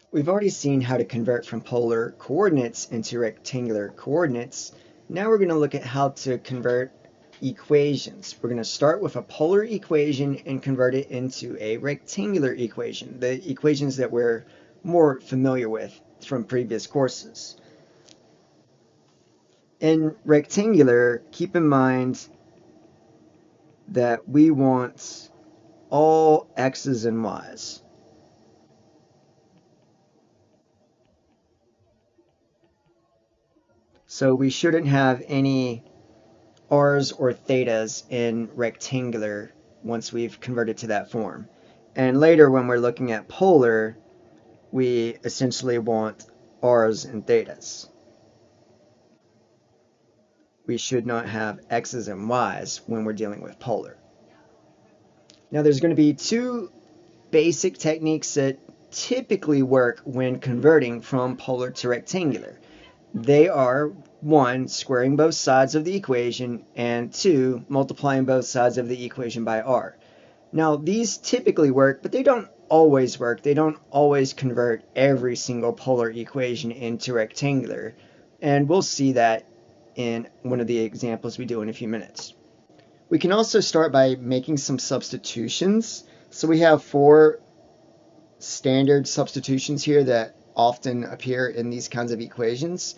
We've already seen how to convert from polar coordinates into rectangular coordinates. Now we're going to look at how to convert equations. We're going to start with a polar equation and convert it into a rectangular equation, the equations that we're more familiar with from previous courses. In rectangular, keep in mind that we want all x's and y's. So we shouldn't have any r's or thetas in rectangular once we've converted to that form. And later when we're looking at polar, we essentially want r's and thetas. We should not have x's and y's when we're dealing with polar. Now there's going to be two basic techniques that typically work when converting from polar to rectangular. They are, one, squaring both sides of the equation, and two, multiplying both sides of the equation by r. Now, these typically work, but they don't always work. They don't always convert every single polar equation into rectangular, and we'll see that in one of the examples we do in a few minutes. We can also start by making some substitutions. So we have four standard substitutions here that often appear in these kinds of equations.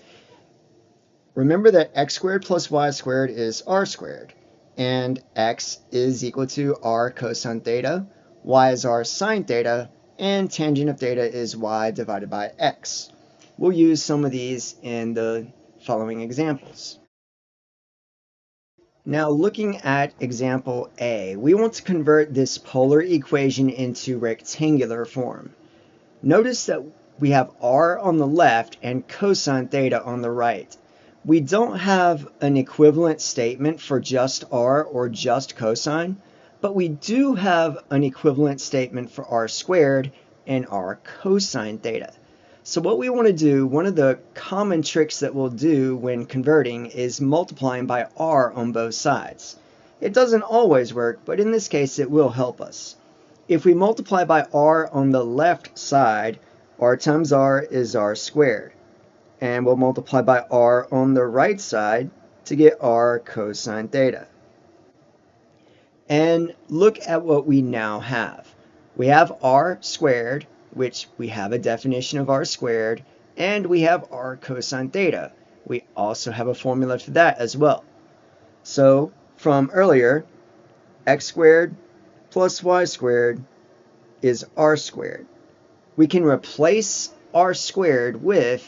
Remember that x squared plus y squared is r squared, and x is equal to r cosine theta, y is r sine theta, and tangent of theta is y divided by x. We'll use some of these in the following examples. Now looking at example A, we want to convert this polar equation into rectangular form. Notice that we have r on the left and cosine theta on the right. We don't have an equivalent statement for just r or just cosine, but we do have an equivalent statement for r squared and r cosine theta. So what we want to do, one of the common tricks that we'll do when converting is multiplying by r on both sides. It doesn't always work, but in this case it will help us. If we multiply by r on the left side, r times r is r squared. And we'll multiply by r on the right side to get r cosine theta. And look at what we now have. We have r squared, which we have a definition of r squared, and we have r cosine theta. We also have a formula for that as well. So from earlier, x squared plus y squared is r squared. We can replace r squared with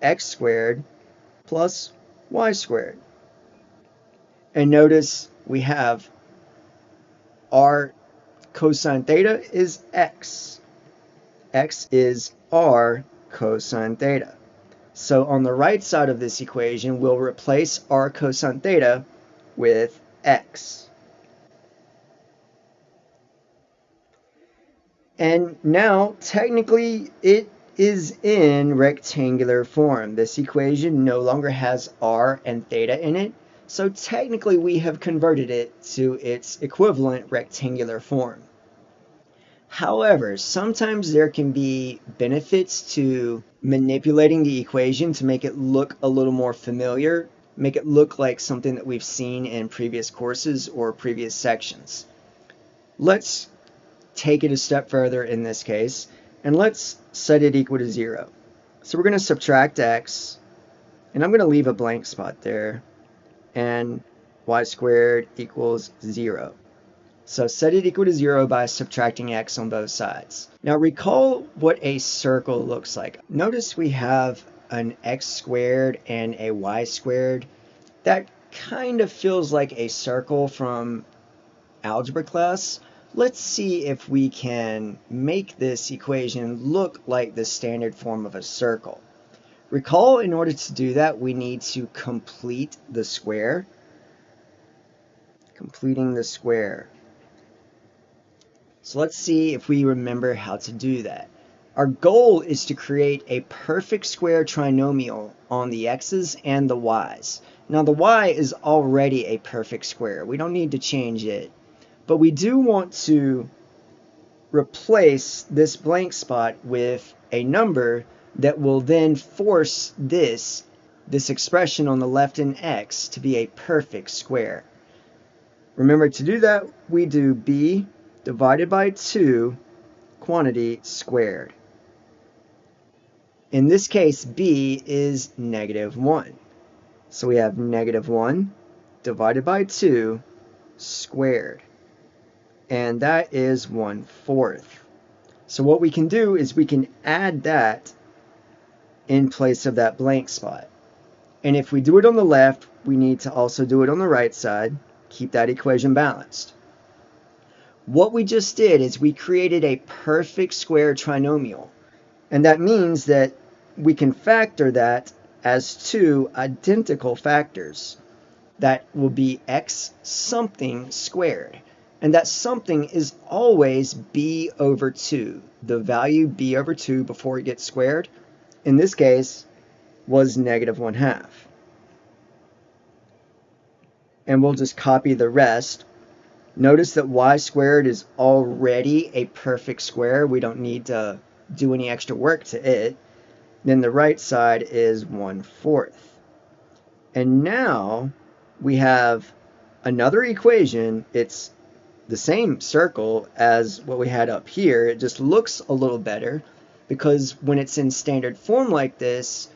x squared plus y squared. And notice we have r cosine theta is x. X is r cosine theta. So on the right side of this equation, we'll replace r cosine theta with x. And now, technically, it is in rectangular form. This equation no longer has r and theta in it, so technically we have converted it to its equivalent rectangular form. However, sometimes there can be benefits to manipulating the equation to make it look a little more familiar, make it look like something that we've seen in previous courses or previous sections. Let's take it a step further in this case, and let's set it equal to 0. So we're going to subtract x, and I'm going to leave a blank spot there, and y squared equals 0. So set it equal to 0 by subtracting x on both sides. Now recall what a circle looks like. Notice we have an x squared and a y squared. That kind of feels like a circle from algebra class. Let's see if we can make this equation look like the standard form of a circle. Recall, in order to do that, we need to complete the square. Completing the square. So let's see if we remember how to do that. Our goal is to create a perfect square trinomial on the x's and the y's. Now the y is already a perfect square. We don't need to change it. But we do want to replace this blank spot with a number that will then force this expression on the left in x to be a perfect square. Remember, to do that, we do b divided by 2 quantity squared. In this case, b is -1. So we have -1 divided by 2 squared. And that is 1/4. So what we can do is we can add that in place of that blank spot. And if we do it on the left, we need to also do it on the right side. Keep that equation balanced. What we just did is we created a perfect square trinomial. And that means that we can factor that as 2 identical factors. That will be x something squared. And that something is always b over 2. The value b over 2 before it gets squared, in this case, was -1/2. And we'll just copy the rest. Notice that y squared is already a perfect square. We don't need to do any extra work to it. Then the right side is 1/4. And now we have another equation. It's the same circle as what we had up here. It just looks a little better because when it's in standard form like this,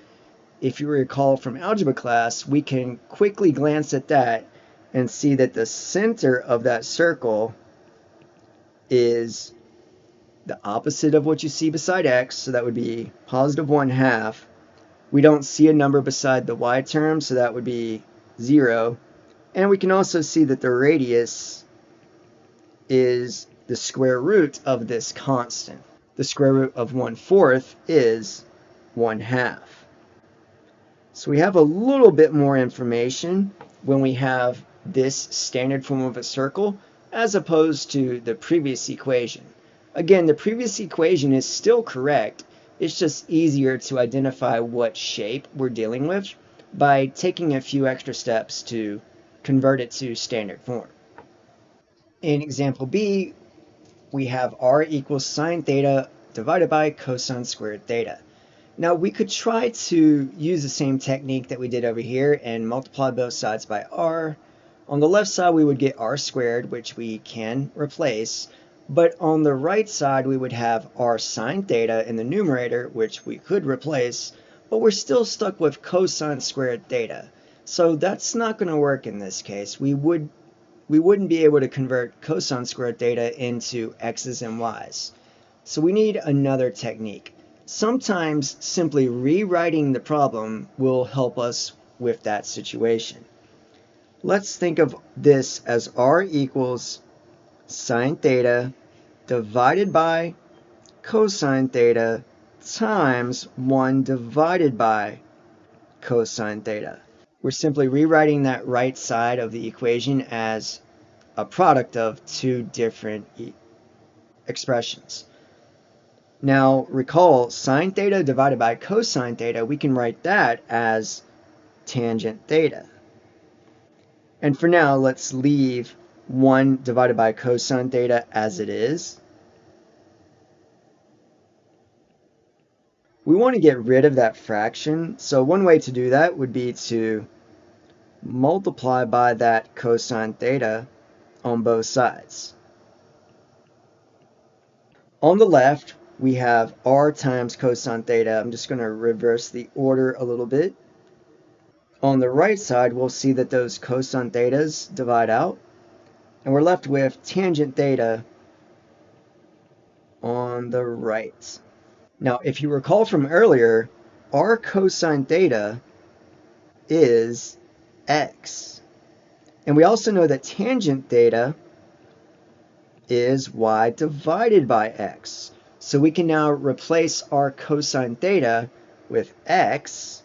if you recall from algebra class, we can quickly glance at that and see that the center of that circle is the opposite of what you see beside x, so that would be +1/2. We don't see a number beside the y term, so that would be 0. And we can also see that the radius is the square root of this constant. The square root of 1/4 is 1/2. So we have a little bit more information when we have this standard form of a circle as opposed to the previous equation. Again, the previous equation is still correct. It's just easier to identify what shape we're dealing with by taking a few extra steps to convert it to standard form. In example B, we have r equals sine theta divided by cosine squared theta. Now we could try to use the same technique that we did over here and multiply both sides by r. On the left side we would get r squared, which we can replace, but on the right side we would have r sine theta in the numerator, which we could replace, but we're still stuck with cosine squared theta. So that's not going to work in this case. We wouldn't be able to convert cosine squared theta into x's and y's. So we need another technique. Sometimes simply rewriting the problem will help us with that situation. Let's think of this as r equals sine theta divided by cosine theta times 1 divided by cosine theta. We're simply rewriting that right side of the equation as a product of two different expressions. Now recall, sine theta divided by cosine theta, we can write that as tangent theta. And for now, let's leave 1 divided by cosine theta as it is. We want to get rid of that fraction, so one way to do that would be to multiply by that cosine theta on both sides. On the left, we have r times cosine theta. I'm just going to reverse the order a little bit. On the right side, we'll see that those cosine thetas divide out, and we're left with tangent theta on the right. Now, if you recall from earlier, r cosine theta is x. And we also know that tangent theta is y divided by x. So we can now replace our cosine theta with x,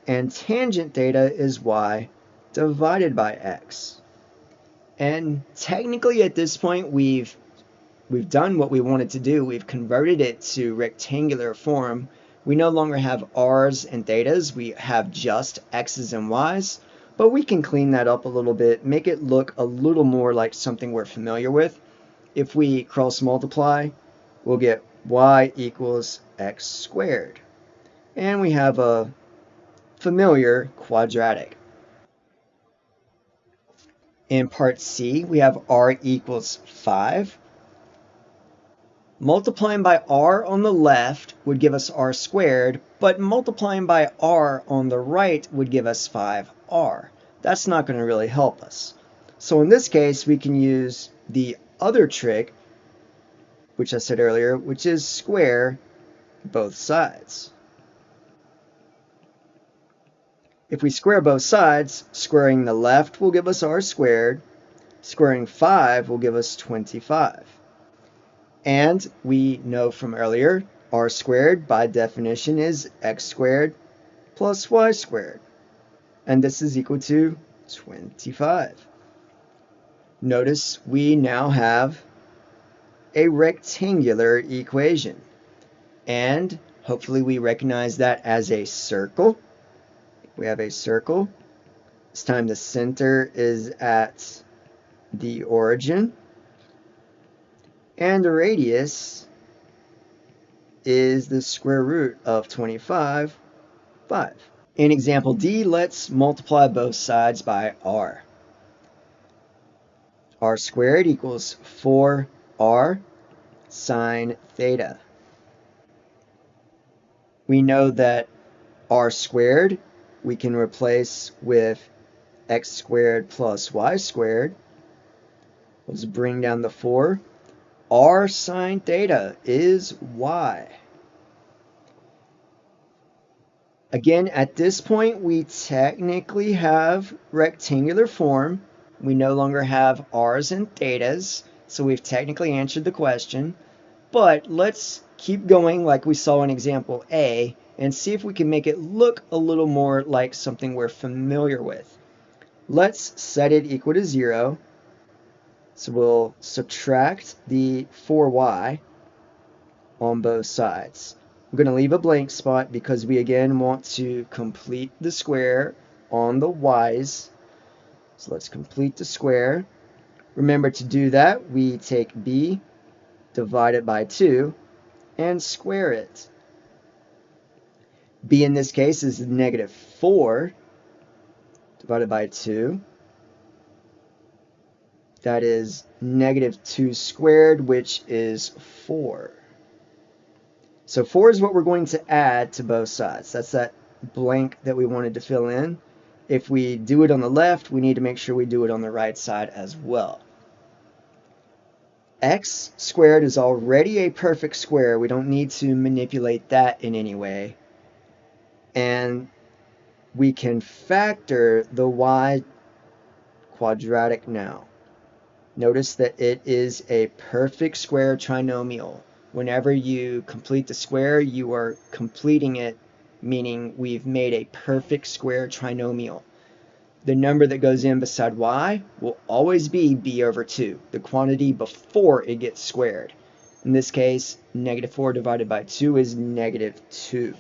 and tangent theta is y divided by x. And technically at this point we've done what we wanted to do. We've converted it to rectangular form. We no longer have r's and thetas. We have just x's and y's. But we can clean that up a little bit, make it look a little more like something we're familiar with. If we cross multiply, we'll get y equals x squared. And we have a familiar quadratic. In part C, we have r equals 5. Multiplying by r on the left would give us r squared, but multiplying by r on the right would give us 5r. That's not going to really help us. So in this case, we can use the other trick, which I said earlier, which is square both sides. If we square both sides, squaring the left will give us r squared, squaring 5 will give us 25. And we know from earlier, r squared by definition is x squared plus y squared. And this is equal to 25. Notice we now have a rectangular equation. And hopefully we recognize that as a circle. We have a circle. This time the center is at the origin. And the radius is the square root of 25, 5. In example D, let's multiply both sides by r. R squared equals 4r sine theta. We know that r squared we can replace with x squared plus y squared. Let's bring down the 4. R sine theta is y. Again, at this point, we technically have rectangular form. We no longer have r's and thetas, so we've technically answered the question. But let's keep going like we saw in example A and see if we can make it look a little more like something we're familiar with. Let's set it equal to 0. So we'll subtract the 4y on both sides. We're going to leave a blank spot because we again want to complete the square on the y's. So let's complete the square. Remember, to do that, we take b, divide it by 2, and square it. B in this case is negative 4 divided by 2. That is negative 2 squared, which is 4. So 4 is what we're going to add to both sides. That's that blank that we wanted to fill in. If we do it on the left, we need to make sure we do it on the right side as well. X squared is already a perfect square. We don't need to manipulate that in any way. And we can factor the y quadratic now. Notice that it is a perfect square trinomial. Whenever you complete the square, you are completing it, meaning we've made a perfect square trinomial. The number that goes in beside y will always be b over 2, the quantity before it gets squared. In this case, negative 4 divided by 2 is negative 2.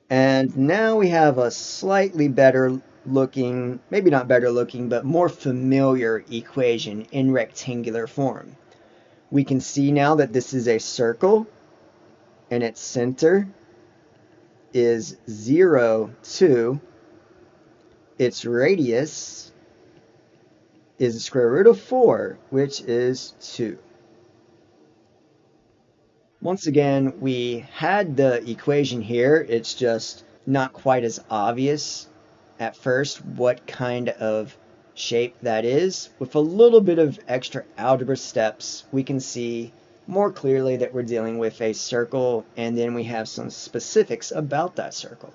And now we have a slightly better looking, maybe not better looking, but more familiar equation in rectangular form. We can see now that this is a circle and its center is 0, 2. Its radius is the square root of 4, which is 2. Once again, we had the equation here. It's just not quite as obvious at first what kind of shape that is. With a little bit of extra algebra steps, we can see more clearly that we're dealing with a circle, and then we have some specifics about that circle.